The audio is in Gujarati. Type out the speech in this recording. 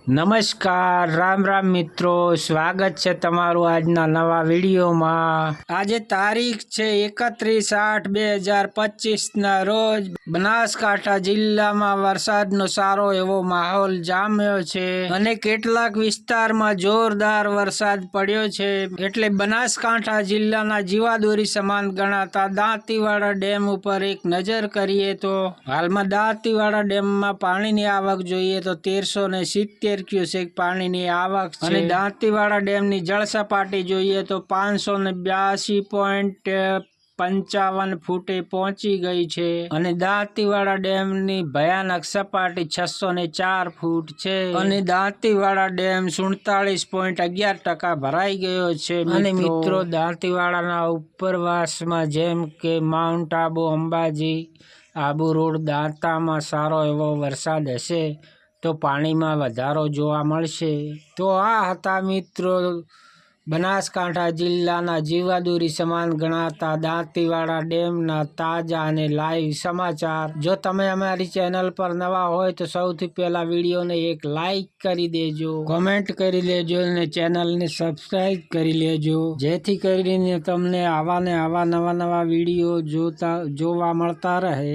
નમસ્કાર, રામ રામ મિત્રો, સ્વાગત છે તમારું આજના નવા વિડીયોમાં। આજે તારીખ છે 31/8/2025ના રોજ બનાસકાંઠા જિલ્લામાં વરસાદનો સારો એવો માહોલ જામ્યો છે અને કેટલાક વિસ્તારમાં જોરદાર વરસાદ પડ્યો છે। એટલે બનાસકાંઠા જિલ્લાના જીવાદોરી સમાન ગણાતા દાંતીવાડા ડેમ ઉપર એક નજર કરીએ તો હાલમાં દાંતીવાડા ડેમમાં પાણીની આવક જોઈએ તો 1370 ક્યુસેક પાણીની આવક છે અને દાંતીવાડા ડેમની જળ સપાટી જોઈએ તો 582.55 ફૂટે પહોંચી ગઈ છે અને દાંતીવાડા ડેમની ભયાનક સપાટી 604 ફૂટ છે અને દાંતીવાડા ડેમ 47.11% ભરાઈ ગયો છે। અને મિત્રો, દાંતીવાડાના ઉપરવાસમાં જેમ કે માઉન્ટ આબુ, અંબાજી, આબુ રોડ, દાંતામાં સારો એવો વરસાદ હશે તો પાણીમાં વધારો જોવા મળશે। તો આ હતા મિત્રો બનાસકાંઠા જિલ્લાના જીવાદોરી સમાન ગણાતા દાંતીવાડા ડેમના તાજા અને લાઈવ સમાચાર। જો તમે અમારી ચેનલ પર નવા હોય તો સૌથી પહેલા વિડીયોને એક લાઈક કરી દેજો, કોમેન્ટ કરી લેજો અને ચેનલને સબસ્ક્રાઈબ કરી લેજો, જેથી કરીને તમને આવા ને આવા નવા વિડીયો જોવા મળતા રહે।